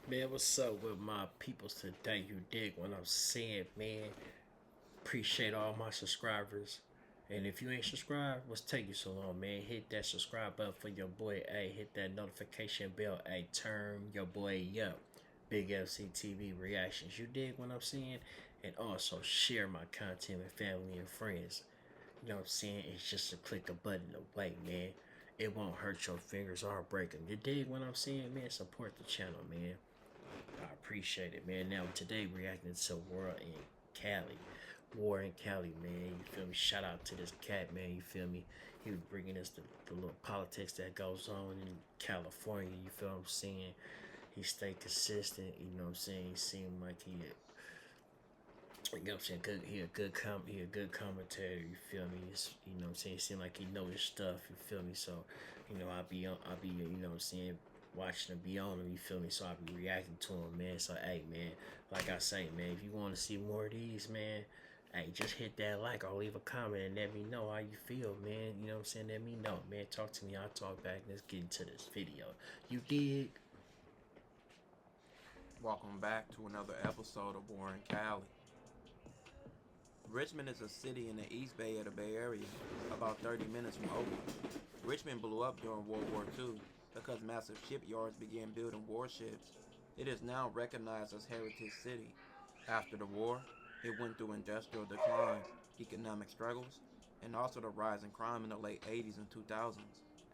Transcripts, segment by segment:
Man, what's up with my peoples today? You dig what I'm saying, man? Appreciate all my subscribers. And if you ain't subscribed, what's taking you so long, man? Hit that subscribe button for your boy. Hey, hit that notification bell. Hey, turn your boy up. Big FCTV reactions. You dig what I'm saying? And also share my content with family and friends. You know what I'm saying? It's just a click a button away, man. It won't hurt your fingers or break them. You dig what I'm saying, man? Support the channel, man. I appreciate it, man. Now today reacting to World in Cali, War in Cali, man. You feel me? Shout out to this cat, man. You feel me? He was bringing us the little politics that goes on in California. You feel what I'm saying? He stayed consistent. You know what I'm saying? He seemed like you know what I'm saying? He a good commentator. You feel me? You know what I'm saying? He seemed like he know his stuff. You feel me? So, I'll be, you know what I'm saying, watching him be on him. You feel me? So I'll be reacting to him, man. So hey, man, like I say, man, if you want to see more of these, man, hey, just hit that like or leave a comment and let me know how you feel, man. You know what I'm saying? Let me know, man. Talk to me. I'll talk back. Let's get into this video. You dig? Welcome back to another episode of War in Cali. Richmond is a city in the East Bay of the Bay Area, about 30 minutes from Oakland. Richmond blew up during World War II because massive shipyards began building warships. It is now recognized as Heritage City. After the war, it went through industrial decline, economic struggles, and also the rise in crime in the late 80s and 2000s.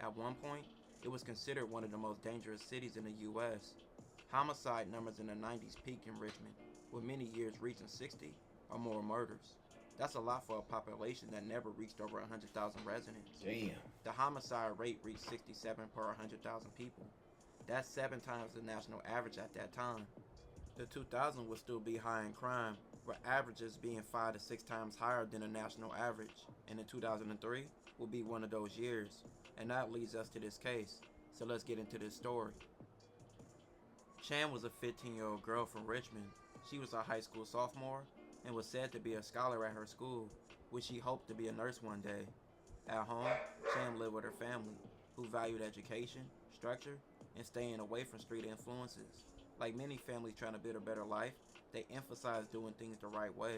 At one point, it was considered one of the most dangerous cities in the U.S. Homicide numbers in the 90s peaked in Richmond, with many years reaching 60 or more murders. That's a lot for a population that never reached over 100,000 residents. Damn. The homicide rate reached 67 per 100,000 people. That's 7 times the national average at that time. The 2000 would still be high in crime, with averages being 5 to 6 times higher than the national average, and in 2003 will be one of those years. And that leads us to this case. So let's get into this story. Chan was a 15-year-old girl from Richmond. She was a high school sophomore and was said to be a scholar at her school, which she hoped to be a nurse one day. At home, Chan lived with her family, who valued education, structure, and staying away from street influences. Like many families trying to build a better life, they emphasized doing things the right way,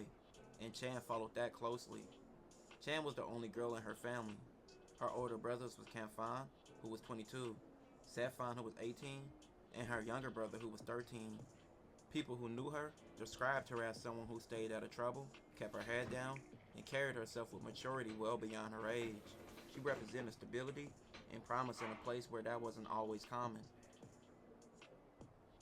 and Chan followed that closely. Chan was the only girl in her family. Her older brothers was Fan, who was 22, Fan, who was 18, and her younger brother, who was 13. People who knew her described her as someone who stayed out of trouble, kept her head down, and carried herself with maturity well beyond her age. She represented stability and promise in a place where that wasn't always common.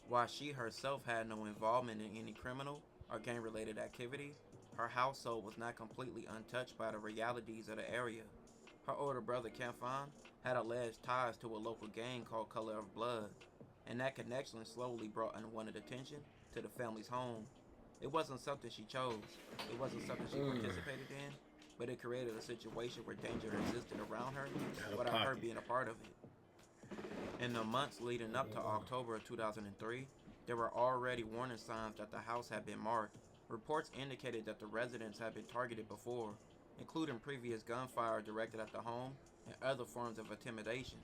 While she herself had no involvement in any criminal or gang-related activity, her household was not completely untouched by the realities of the area. Her older brother, Fan, had alleged ties to a local gang called Color of Blood, and that connection slowly brought unwanted attention to the family's home. It wasn't something she chose, it wasn't something she participated in, but it created a situation where danger existed around her Out of without her pocket. being a part of it. In the months leading up to October of 2003, there were already warning signs that the house had been marked. Reports indicated that the residents had been targeted before, including previous gunfire directed at the home and other forms of intimidation.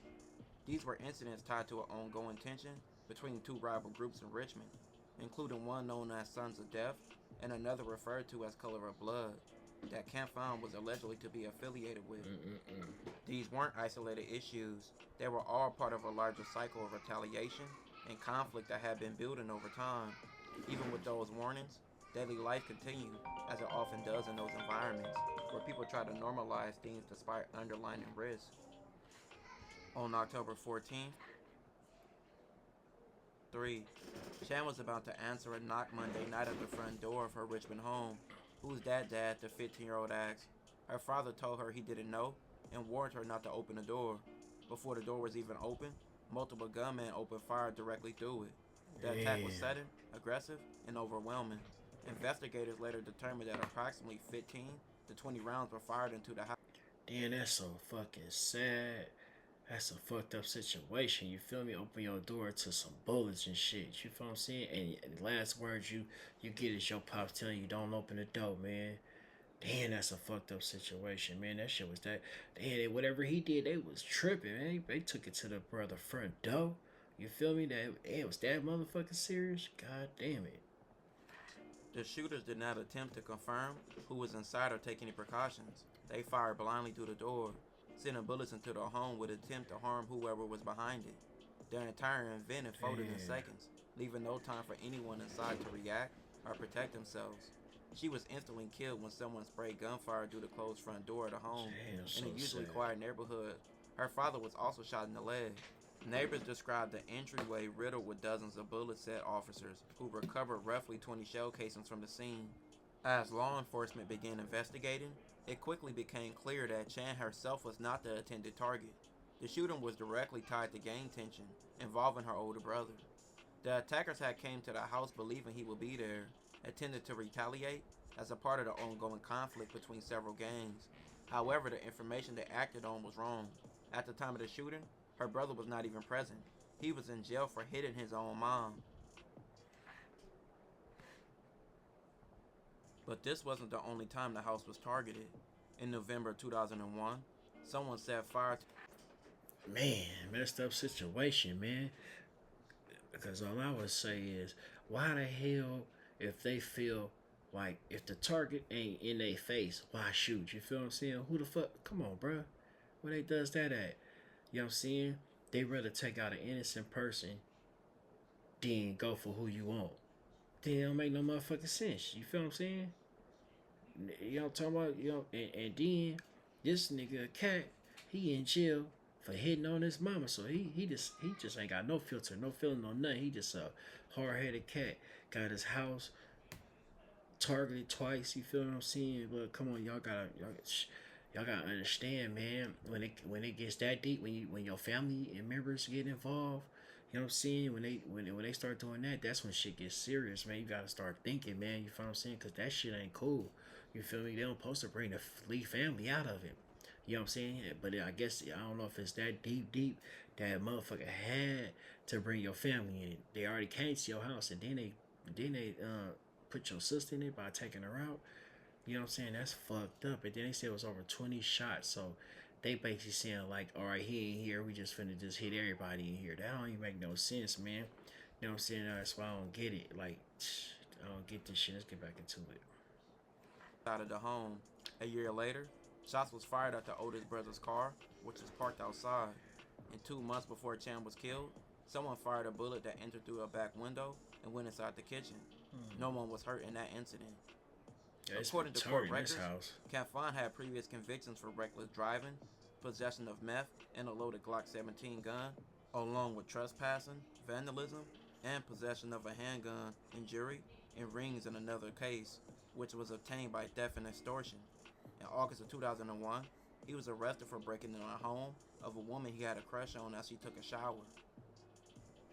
These were incidents tied to an ongoing tension between two rival groups in Richmond, including one known as Sons of Death and another referred to as Color of Blood, that Fan was allegedly to be affiliated with. These weren't isolated issues, they were all part of a larger cycle of retaliation and conflict that had been building over time. Even with those warnings, daily life continued, as it often does in those environments, where people try to normalize things despite underlying risk. On October 14th, Chan was about to answer a knock Monday night at the front door of her Richmond home. "Who's that, Dad?" the 15-year-old asked. Her father told her he didn't know and warned her not to open the door. Before the door was even open, multiple gunmen opened fire directly through it. The attack was Damn. sudden, aggressive, and overwhelming. Investigators later determined that approximately 15 to 20 rounds were fired into the house. Damn, that's so fucking sad. That's a fucked up situation. You feel me? Open your door to some bullets and shit. You feel what I'm saying? And the last words you get is your pops telling you don't open the door, man. Damn, that's a fucked up situation, man. That shit was that. Damn, whatever he did, they was tripping, man. They took it to the brother front door. You feel me? That it was that motherfucking serious. God damn it. The shooters did not attempt to confirm who was inside or take any precautions. They fired blindly through the door, sending bullets into the home with attempt to harm whoever was behind it. Their entire event unfolded in Damn. seconds, leaving no time for anyone inside to react or protect themselves. She was instantly killed when someone sprayed gunfire through the closed front door of the home. Damn, In so a usually sad. quiet neighborhood, her father was also shot in the leg. Neighbors described the entryway riddled with dozens of bullets, said officers, who recovered roughly 20 shell casings from the scene. As law enforcement began investigating, it quickly became clear that Chan herself was not the intended target. The shooting was directly tied to gang tension involving her older brother. The attackers had came to the house believing he would be there, intended to retaliate as a part of the ongoing conflict between several gangs. However, the information they acted on was wrong. At the time of the shooting, her brother was not even present. He was in jail for hitting his own mom. But this wasn't the only time the house was targeted. In November 2001, someone set fire to Man, messed up situation, man. Because all I would say is, why the hell, if they feel like if the target ain't in their face, why shoot? You feel what I'm saying? Who the fuck? Come on, bruh. Where they does that at? You know what I'm saying? They rather take out an innocent person than go for who you want. Then it don't make no motherfucking sense. You feel what I'm saying? You know what I'm talking about? You know, and then this nigga a cat, he in jail for hitting on his mama. So he just ain't got no filter, no feeling, no nothing. He just a hard headed cat. Got his house targeted twice. You feel what I'm saying? But come on, y'all gotta understand, man. When it gets that deep, when your family and members get involved, you know what I'm saying? When they start doing that, that's when shit gets serious, man. You gotta start thinking, man. You feel what I'm saying? Cause that shit ain't cool. You feel me? They don't supposed to bring the lead family out of it. You know what I'm saying? But I guess I don't know if it's that deep that motherfucker had to bring your family in. They already came to your house and then they put your sister in it by taking her out. You know what I'm saying? That's fucked up. And then they said it was over 20 shots. So they basically saying like, all right, he ain't here. We just finna just hit everybody in here. That don't even make no sense, man. You know what I'm saying? That's why I don't get it. Like, I don't get this shit. Let's get back into it. out of the home. A year later, shots was fired at the oldest brother's car, which was parked outside. And 2 months before Chan was killed, someone fired a bullet that entered through a back window and went inside the kitchen. No one was hurt in that incident. Yeah, it's According to court retarded in this records, house. Kafan had previous convictions for reckless driving, possession of meth, and a loaded Glock 17 gun, along with trespassing, vandalism, and possession of a handgun, injury, and rings in another case, which was obtained by theft and extortion. In August of 2001, he was arrested for breaking into a home of a woman he had a crush on as she took a shower.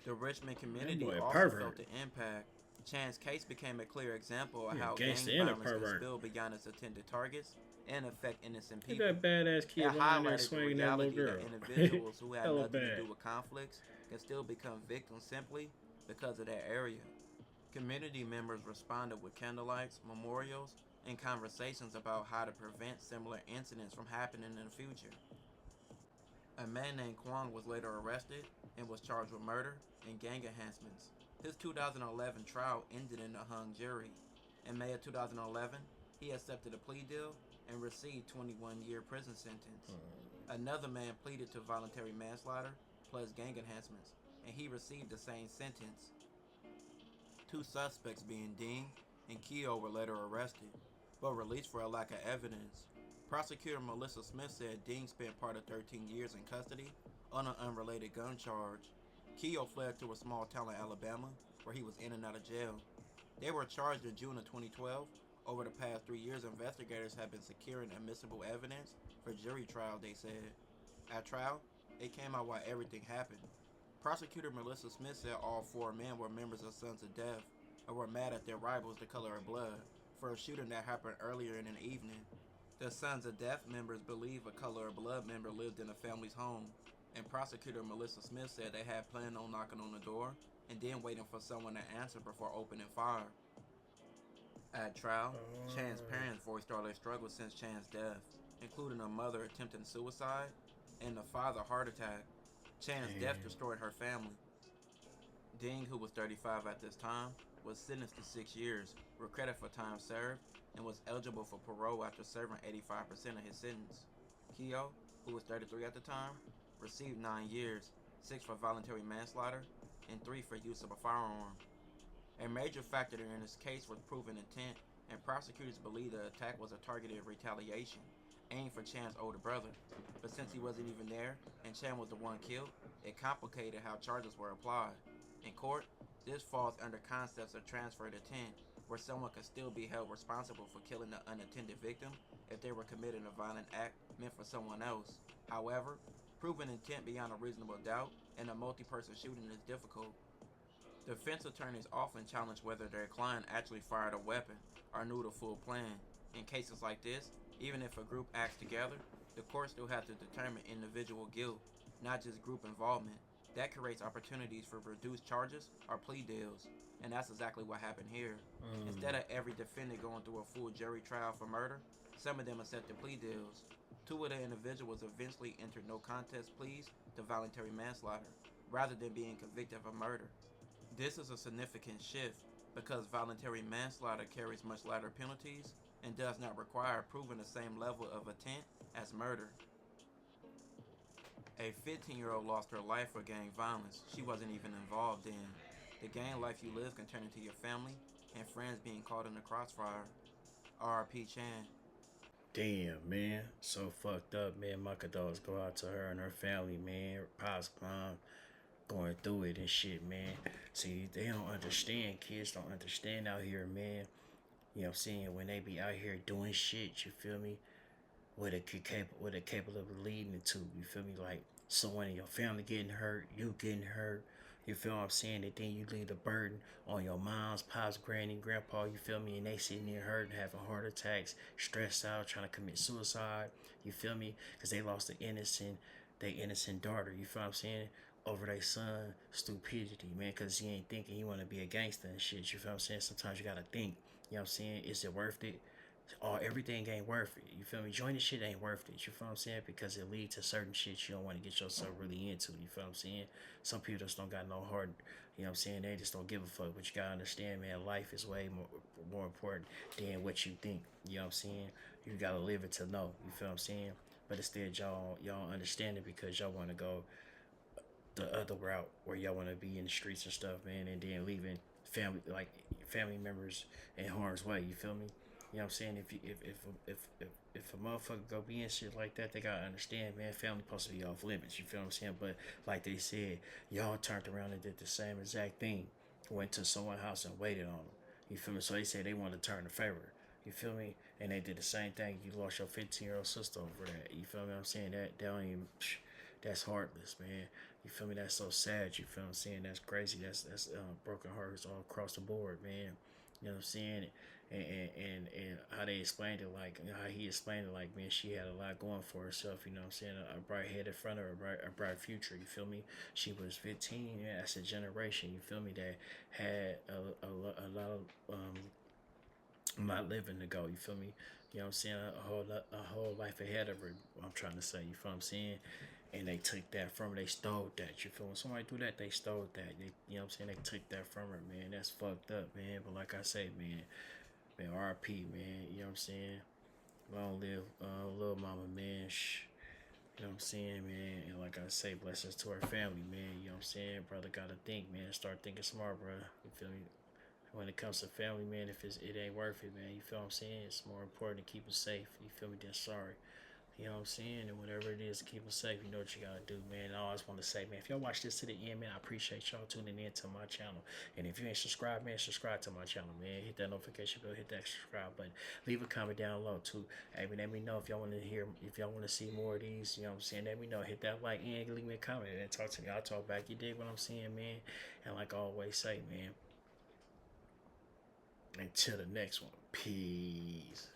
The Richmond That community boy a also felt pervert. the impact. Chan's case became a clear example of He a how gangster gang and a violence can pervert. spill beyond its intended targets and affect innocent Look people. at that badass It kid behind there highlighted the swinging that little reality girl. that individuals who had Hella nothing to bad. do with conflicts can still become victims simply because of their area. Community members responded with candlelights, memorials, and conversations about how to prevent similar incidents from happening in the future. A man named Kwong was later arrested and was charged with murder and gang enhancements. His 2011 trial ended in a hung jury. In May of 2011, he accepted a plea deal and received 21-year prison sentence. Another man pleaded to voluntary manslaughter plus gang enhancements, and he received the same sentence. Two suspects being Ding and Keogh were later arrested, but released for a lack of evidence. Prosecutor Melissa Smith said Ding spent part of 13 years in custody on an unrelated gun charge. Keogh fled to a small town in Alabama where he was in and out of jail. They were charged in June of 2012. Over the past 3 years, investigators have been securing admissible evidence for jury trial, they said. At trial, it came out why everything happened. Prosecutor Melissa Smith said all four men were members of Sons of Death and were mad at their rivals, the color of blood, for a shooting that happened earlier in the evening. The Sons of Death members believe a color of blood member lived in the family's home, and prosecutor Melissa Smith said they had planned on knocking on the door and then waiting for someone to answer before opening fire. At trial, Chan's parents voiced all their struggles since Chan's death, including a mother attempting suicide and a father heart attack. Chan's death Damn. destroyed her family. Ding, who was 35 at this time, was sentenced to 6 years, with credit for time served, and was eligible for parole after serving 85% of his sentence. Keogh, who was 33 at the time, received 9 years, 6 for voluntary manslaughter, and 3 for use of a firearm. A major factor in this case was proven intent, and prosecutors believed the attack was a targeted retaliation, aimed for Chan's older brother. But since he wasn't even there, and Chan was the one killed, it complicated how charges were applied. In court, this falls under concepts of transferred intent, where someone could still be held responsible for killing the unattended victim if they were committing a violent act meant for someone else. However, proving intent beyond a reasonable doubt in a multi-person shooting is difficult. Defense attorneys often challenge whether their client actually fired a weapon or knew the full plan. In cases like this, even if a group acts together, the court still has to determine individual guilt, not just group involvement. That creates opportunities for reduced charges or plea deals, and that's exactly what happened here. Instead of every defendant going through a full jury trial for murder, some of them accepted plea deals. Two of the individuals eventually entered no contest pleas to voluntary manslaughter, rather than being convicted of murder. This is a significant shift because voluntary manslaughter carries much lighter penalties and does not require proving the same level of intent as murder. A 15-year-old lost her life for gang violence she wasn't even involved in. The gang life you live can turn into your family and friends being caught in the crossfire. R.P. Chan. Damn, man. So fucked up, man. My condolences go out to her and her family, man. Pops, mom, going through it and shit, man. See, they don't understand. Kids don't understand out here, man. You know what I'm saying? When they be out here doing shit, you feel me? What it capable of leading to. You feel me? Like someone in your family getting hurt, you getting hurt. You feel what I'm saying? And then you leave the burden on your mom's, pops, granny, grandpa. You feel me? And they sitting there hurting, having heart attacks, stressed out, trying to commit suicide. You feel me? Because they lost their innocent daughter. You feel what I'm saying? Over their son stupidity, man. Because he ain't thinking he want to be a gangster and shit. You feel what I'm saying? Sometimes you gotta think. You know what I'm saying? Is it worth it? Oh, everything ain't worth it. You feel me? Joining shit ain't worth it. You feel what I'm saying? Because it leads to certain shit you don't want to get yourself really into. You feel what I'm saying? Some people just don't got no heart. You know what I'm saying? They just don't give a fuck. But you gotta understand, man, life is way more important than what you think. You know what I'm saying? You gotta live it to know. You feel what I'm saying? But instead, y'all don't understand it because y'all want to go the other route where y'all want to be in the streets and stuff, man, and then leaving family members in harm's way. You feel me? You know what I'm saying? If a motherfucker go be in shit like that, they gotta understand, man. Family supposed to be off limits. You feel what I'm saying? But like they said, y'all turned around and did the same exact thing. Went to someone's house and waited on them. You feel me? So they said they wanted to turn the favor. You feel me? And they did the same thing. You lost your 15-year-old sister over that. You feel me? I'm saying that don't even. That's heartless, man. You feel me? That's so sad. You feel what I'm saying? That's crazy. That's broken hearts all across the board, man. You know what I'm saying? And how they explained it, like how he explained it, like man, she had a lot going for herself. You know what I'm saying? A bright head in front of her, a bright future. You feel me? She was 15. Yeah, that's a generation. You feel me? That had a lot of not living to go. You feel me? You know what I'm saying? A whole life ahead of her. I'm trying to say. You feel what I'm saying? And they took that from her. They stole that. You feel me? Somebody do that, they stole that. You know what I'm saying? They took that from her, man. That's fucked up, man. But like I say, man, RP, man. You know what I'm saying? Long live little mama, man. You know what I'm saying, man? And like I say, blessings to her family, man. You know what I'm saying? Brother gotta think, man. Start thinking smart, brother. You feel me? When it comes to family, man, if it ain't worth it, man, you feel what I'm saying? It's more important to keep it safe. You feel me? Then sorry. You know what I'm saying? And whatever it is, keep them safe. You know what you gotta do, man. I always want to say, man, if y'all watch this to the end, man, I appreciate y'all tuning in to my channel. And if you ain't subscribed, man, subscribe to my channel, man. Hit that notification bell, hit that subscribe button. Leave a comment down low too. Hey, man, let me know if y'all want to hear, if y'all want to see more of these. You know what I'm saying? Let me know. Hit that like and leave me a comment and talk to me. I'll talk back. You dig what I'm saying, man? And like I always say, man, until the next one, peace.